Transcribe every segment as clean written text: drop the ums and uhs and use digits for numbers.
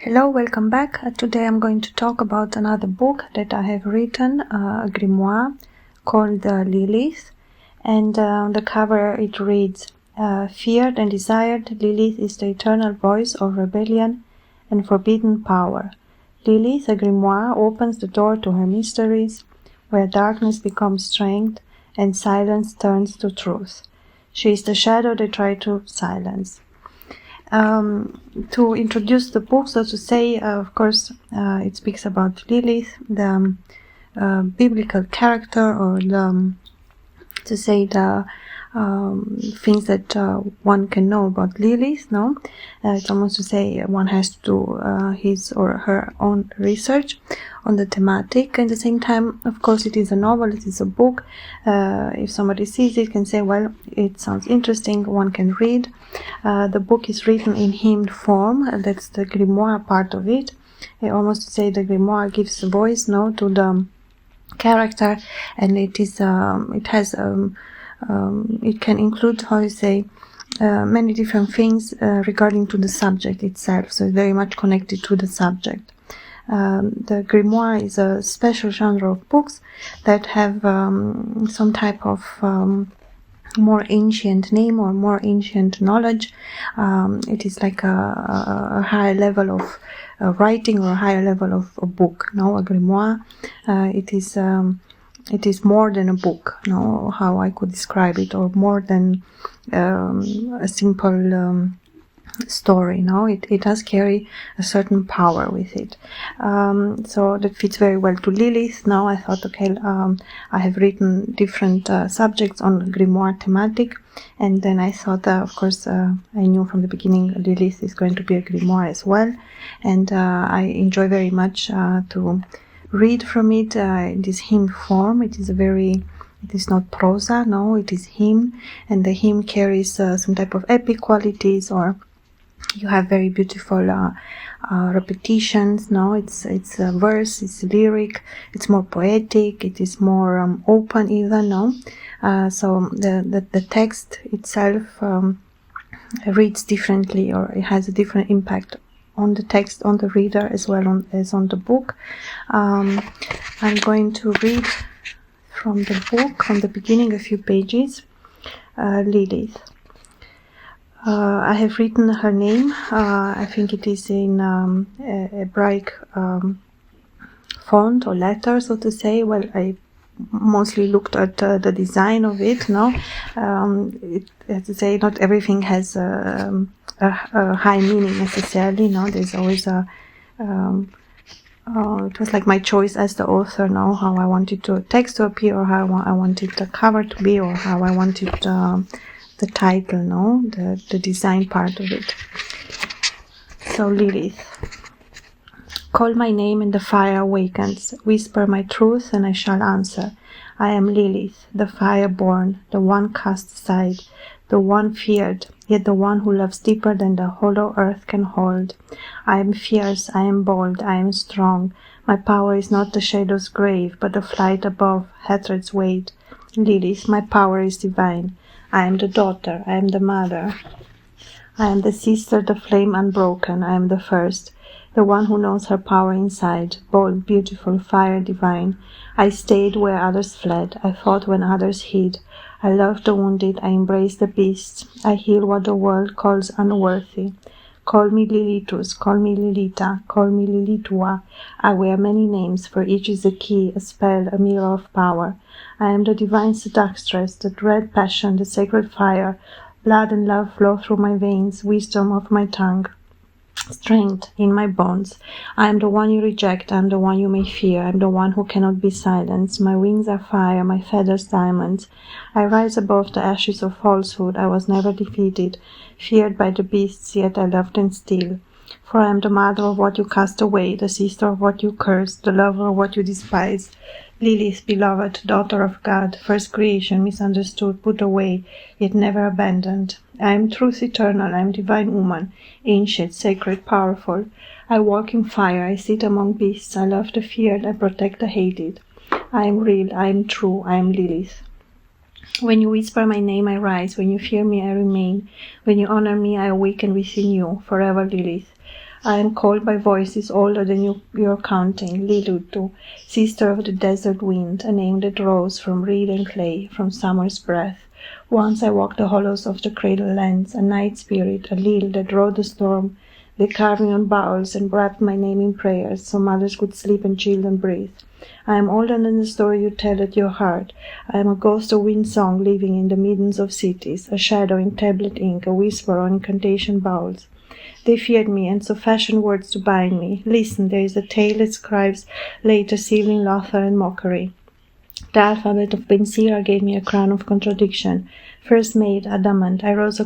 Hello, welcome back. Today I'm going to talk about another book that I have written, a grimoire called Lilith. And on the cover it reads, Feared and desired, Lilith is the eternal voice of rebellion and forbidden power. Lilith, a grimoire, opens the door to her mysteries, where darkness becomes strength and silence turns to truth. She is the shadow they try to silence. To introduce the book, so to say, of course, it speaks about Lilith, the biblical character, or the things that one can know about Lilith. No, it's almost to say one has to do his or her own research on the thematic. At the same time, of course, it is a novel, it is a book. If somebody sees it, can say, well, it sounds interesting, one can read. The book is written in hymn form, that's the grimoire part of it. I almost to say the grimoire gives a voice, no, to the character, and it can include, how you say, many different things regarding to the subject itself, so it's very much connected to the subject. The grimoire is a special genre of books that have some type of more ancient name or more ancient knowledge. It is like a higher level of writing or a higher level of a book. No, a grimoire. It is more than a book. No, how I could describe it, or more than a simple story. No, it does carry a certain power with it. So that fits very well to Lilith. Now I thought, okay, I have written different subjects on grimoire thematic, and then I thought, of course, I knew from the beginning Lilith is going to be a grimoire as well, and I enjoy very much to read from it. It is hymn form. It is not prosa. No, it is hymn, and the hymn carries some type of epic qualities, or you have very beautiful repetitions. No, it's a verse, it's lyric, it's more poetic, it is more open even. No, so the text itself reads differently, or it has a different impact on the text, on the reader, as well as on the book. I'm going to read from the book, from the beginning, a few pages. Lilith. I have written her name. I think it is in a bright font or letter, so to say. Well, I mostly looked at the design of it. No, as to say, not everything has a high meaning necessarily. No, there's always a it was like my choice as the author, no, how I wanted the text to appear, or how I wanted the cover to be, or how I wanted the title, no, the design part of it. So Lilith. Call my name and the fire awakens. Whisper my truth and I shall answer. I am Lilith, the fire-born, the one cast aside, the one feared, yet the one who loves deeper than the hollow earth can hold. I am fierce, I am bold, I am strong. My power is not the shadow's grave, but the flight above Hathred's weight. Lilith, my power is divine. I am the daughter, I am the mother. I am the sister, the flame unbroken. I am the first, the one who knows her power inside, bold, beautiful, fire divine. I stayed where others fled. I fought when others hid. I loved the wounded. I embraced the beasts. I heal what the world calls unworthy. Call me Lilithus, call me Lilita, call me Lilitua. I wear many names, for each is a key, a spell, a mirror of power. I am the divine seductress, the dread passion, the sacred fire. Blood and love flow through my veins, wisdom of my tongue, strength in my bones. I am the one you reject, I am the one you may fear, I am the one who cannot be silenced. My wings are fire, my feathers diamonds. I rise above the ashes of falsehood. I was never defeated, feared by the beasts, yet I loved them still. For I am the mother of what you cast away, the sister of what you curse, the lover of what you despise. Lilith, beloved, daughter of God, first creation, misunderstood, put away, yet never abandoned. I am truth eternal, I am divine woman, ancient, sacred, powerful. I walk in fire, I sit among beasts, I love the feared, I protect the hated. I am real, I am true, I am Lilith. When you whisper my name, I rise. When you fear me, I remain. When you honor me, I awaken within you, forever Lilith. I am called by voices older than you're counting, Lilith, sister of the desert wind, a name that rose from reed and clay, from summer's breath. Once I walked the hollows of the cradle lands, a night spirit, a Lil that rode the storm, they carved me on bowls and wrapped my name in prayers so mothers could sleep and children breathe. I am older than the story you tell at your heart. I am a ghost of wind song living in the middens of cities, a shadow in tablet ink, a whisper on incantation bowls. They feared me and so fashioned words to bind me. Listen, there is a tale that scribes later seal in laughter and mockery. The alphabet of Ben Sira gave me a crown of contradiction. First made adamant, I rose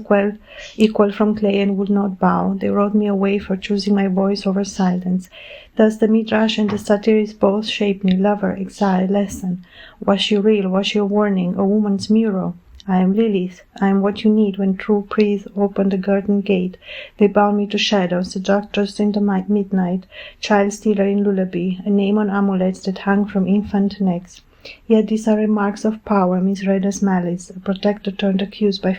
equal from clay and would not bow. They wrote me away for choosing my voice over silence. Thus the Midrash and the satirists both shaped me, lover, exile, lesson. Was she real? Was she a warning, a woman's mirror? I am Lilith. I am what you need when true priests open the garden gate. They bound me to shadows, seductress in the midnight, child stealer in lullaby, a name on amulets that hung from infant necks. Yet these are remarks of power, misread as malice, a protector turned accused by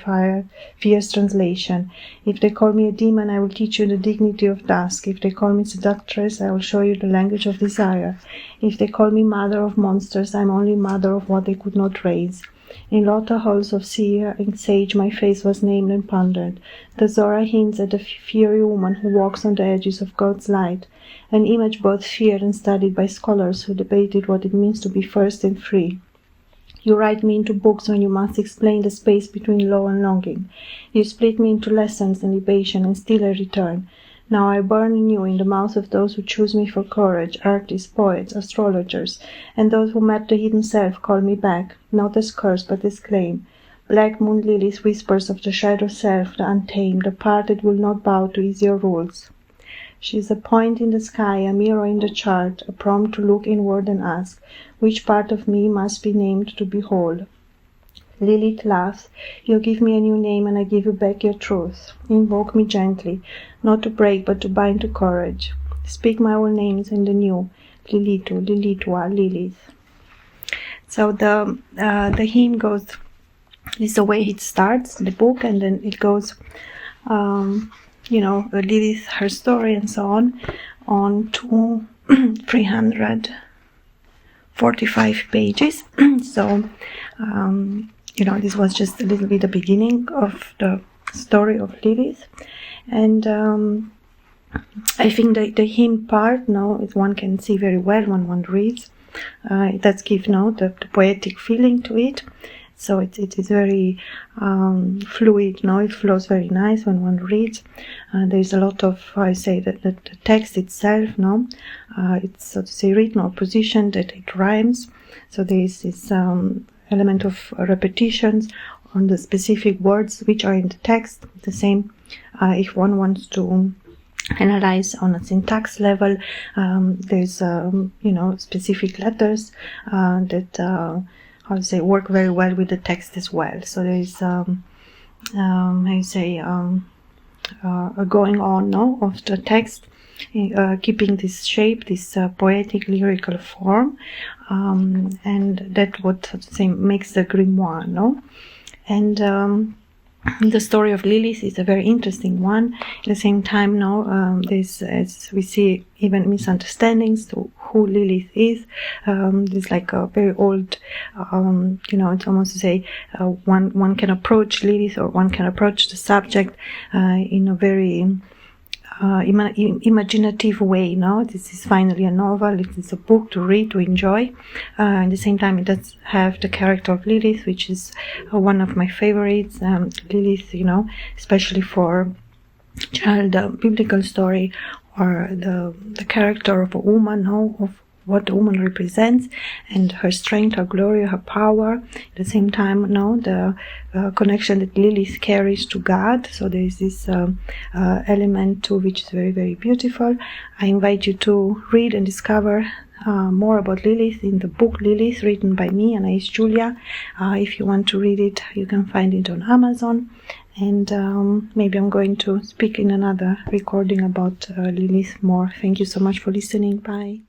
fierce translation. If they call me a demon, I will teach you the dignity of dusk. If they call me seductress, I will show you the language of desire. If they call me mother of monsters, I am only mother of what they could not raise. In laughter halls of seer and sage my face was named and pondered. The Zohar hints at a fiery woman who walks on the edges of God's light, an image both feared and studied by scholars who debated what it means to be first and free. You write me into books when you must explain the space between law and longing. You split me into lessons and libation, and still I return. Now I burn anew in the mouth of those who choose me for courage, artists, poets, astrologers, and those who met the hidden self call me back, not as curse but as claim. Black moon lilies whispers of the shadow self, the untamed, the part that will not bow to easier rules. She is a point in the sky, a mirror in the chart, a prompt to look inward and ask, which part of me must be named to behold? Lilith laughs. You give me a new name and I give you back your truth. Invoke me gently, not to break but to bind to courage. Speak my old names in the new. Lilitu, Lilithwa, Lilith. So the hymn goes, this is the way it starts, the book, and then it goes, Lilith, her story and so on to 345 pages. So, this was just a little bit the beginning of the story of Lilith. And I think the hymn part, one can see very well when one reads. It does give, the poetic feeling to it. So it is very fluid, it flows very nice when one reads. There's a lot of, the text itself, it's, so to say, written or positioned that it rhymes. So there is this element of repetitions on the specific words which are in the text. The same if one wants to analyze on a syntax level, there's, specific letters that work very well with the text as well. So there is, a going on of the text, keeping this shape, this poetic lyrical form, and that what, so to say, makes the grimoire, And the story of Lilith is a very interesting one. At the same time, there's, as we see, even misunderstandings to who Lilith is. There's like a very old, it's almost to say, one can approach Lilith, or one can approach the subject in a very imaginative way. This is finally a novel. It is a book to read, to enjoy. At the same time, it does have the character of Lilith, which is one of my favorites. Lilith, especially for child biblical story, or the character of a woman, of what the woman represents, and her strength, her glory, her power. At the same time, the connection that Lilith carries to God. So there is this element too, which is very, very beautiful. I invite you to read and discover more about Lilith in the book Lilith, written by me, Anaïs Giulia. If you want to read it, you can find it on Amazon. And maybe I'm going to speak in another recording about Lilith more. Thank you so much for listening. Bye.